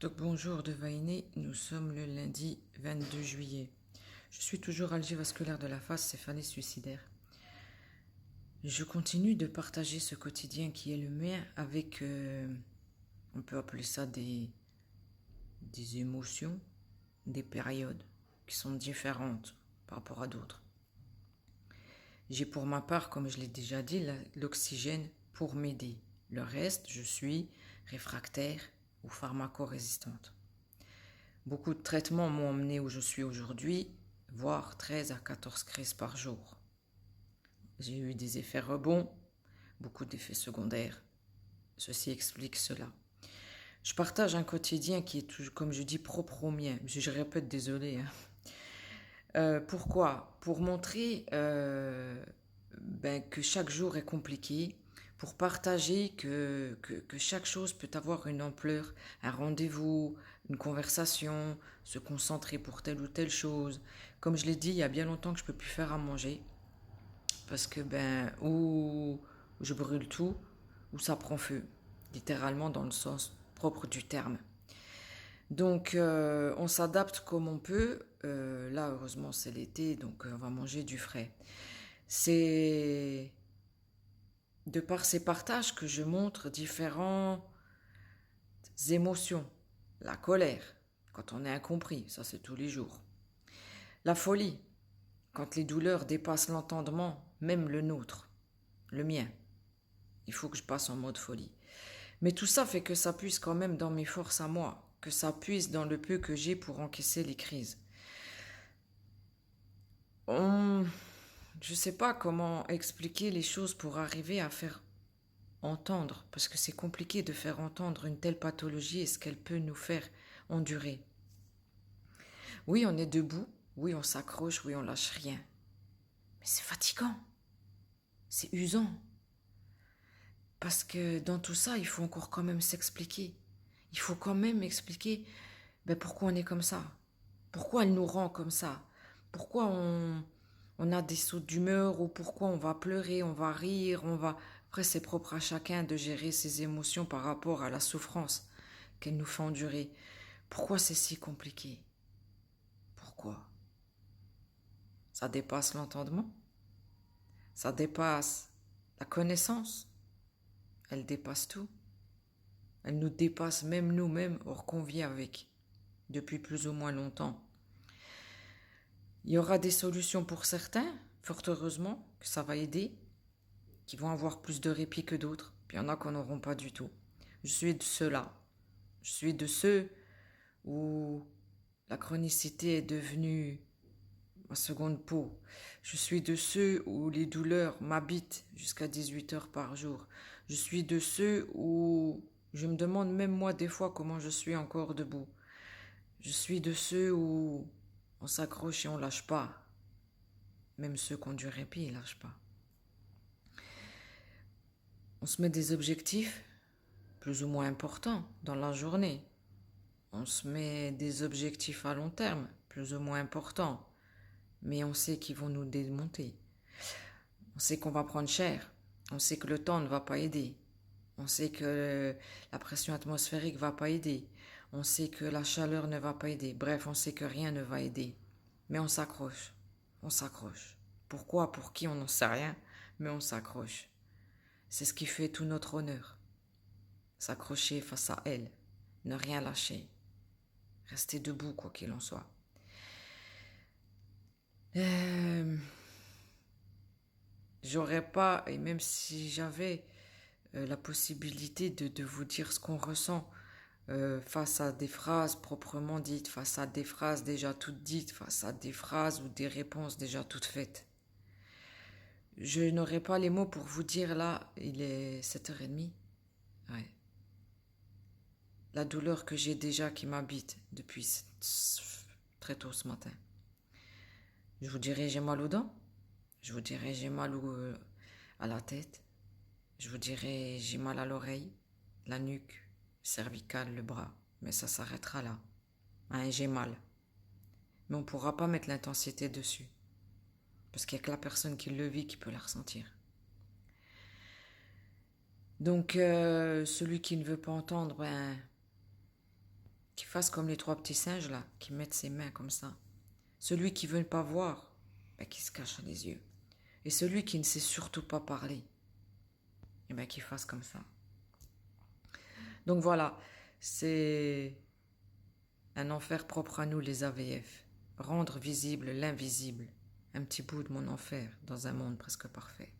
Donc bonjour de Vainé, nous sommes le lundi 22 juillet. Je suis toujours algévasculaire de la face, céphalée suicidaire. Je continue de partager ce quotidien qui est le mien avec, on peut appeler ça des émotions, des périodes qui sont différentes par rapport à d'autres. J'ai pour ma part, comme je l'ai déjà dit, l'oxygène pour m'aider. Le reste, je suis réfractaire ou pharmacorésistante. Beaucoup de traitements m'ont emmené où je suis aujourd'hui, voire 13 à 14 crises par jour. J'ai eu des effets rebonds, beaucoup d'effets secondaires. Ceci explique cela. Je partage un quotidien qui est, comme je dis, propre au mien. Je répète, désolé. Pourquoi? Pour montrer que chaque jour est compliqué, pour partager que chaque chose peut avoir une ampleur, un rendez-vous, une conversation, se concentrer pour telle ou telle chose. Comme je l'ai dit, il y a bien longtemps que je ne peux plus faire à manger, parce que ou je brûle tout, ou ça prend feu, littéralement dans le sens propre du terme. Donc on s'adapte comme on peut. Là, heureusement, c'est l'été, donc on va manger du frais. C'est de par ces partages que je montre différentes émotions. La colère, quand on est incompris, ça c'est tous les jours. La folie, quand les douleurs dépassent l'entendement, même le nôtre, le mien. Il faut que je passe en mode folie. Mais tout ça fait que ça puise quand même dans mes forces à moi, que ça puise dans le peu que j'ai pour encaisser les crises. Je ne sais pas comment expliquer les choses pour arriver à faire entendre, parce que c'est compliqué de faire entendre une telle pathologie et ce qu'elle peut nous faire endurer. Oui, on est debout, oui, on s'accroche, oui, on lâche rien. Mais c'est fatigant, c'est usant. Parce que dans tout ça, il faut encore quand même s'expliquer. Il faut quand même expliquer pourquoi on est comme ça. Pourquoi elle nous rend comme ça. Pourquoi on a des sauts d'humeur ou pourquoi on va pleurer, on va rire, on va... Après, c'est propre à chacun de gérer ses émotions par rapport à la souffrance qu'elle nous fait endurer. Pourquoi c'est si compliqué? Pourquoi? Ça dépasse l'entendement? Ça dépasse la connaissance? Elle dépasse tout. Elle nous dépasse même nous-mêmes, or qu'on vit avec depuis plus ou moins longtemps. Il y aura des solutions pour certains, fort heureusement, que ça va aider, qui vont avoir plus de répit que d'autres, puis il y en a qu'on n'auront pas du tout. Je suis de ceux-là. Je suis de ceux où la chronicité est devenue ma seconde peau. Je suis de ceux où les douleurs m'habitent jusqu'à 18 heures par jour. Je suis de ceux où je me demande même moi des fois comment je suis encore debout. Je suis de ceux où on s'accroche et on lâche pas. Même ceux qui ont du répit, ils lâchent pas. On se met des objectifs plus ou moins importants dans la journée. On se met des objectifs à long terme, plus ou moins importants. Mais on sait qu'ils vont nous démonter. On sait qu'on va prendre cher. On sait que le temps ne va pas aider. On sait que la pression atmosphérique ne va pas aider. On sait que la chaleur ne va pas aider. Bref, on sait que rien ne va aider. Mais on s'accroche. On s'accroche. Pourquoi, pour qui, on n'en sait rien. Mais on s'accroche. C'est ce qui fait tout notre honneur. S'accrocher face à elle. Ne rien lâcher. Rester debout, quoi qu'il en soit. J'aurais pas, et même si j'avais la possibilité de vous dire ce qu'on ressent face à des phrases proprement dites, face à des phrases déjà toutes dites, face à des phrases ou des réponses déjà toutes faites. Je n'aurai pas les mots pour vous dire là, il est 7h30. Ouais. La douleur que j'ai déjà qui m'habite depuis très tôt ce matin. Je vous dirai j'ai mal aux dents. Je vous dirai j'ai mal à la tête. Je vous dirai j'ai mal à l'oreille, la nuque, cervicale, le bras. Mais ça s'arrêtera là. Hein, j'ai mal. Mais on ne pourra pas mettre l'intensité dessus. Parce qu'il n'y a que la personne qui le vit qui peut la ressentir. Donc, celui qui ne veut pas entendre, Qu'il fasse comme les trois petits singes là, qui mettent ses mains comme ça. Celui qui veut pas voir, ben, qui se cache les yeux. Et celui qui ne sait surtout pas parler, eh ben, qu'il fasse comme ça. Donc voilà, c'est un enfer propre à nous les AVF. Rendre visible l'invisible. Un petit bout de mon enfer dans un monde presque parfait.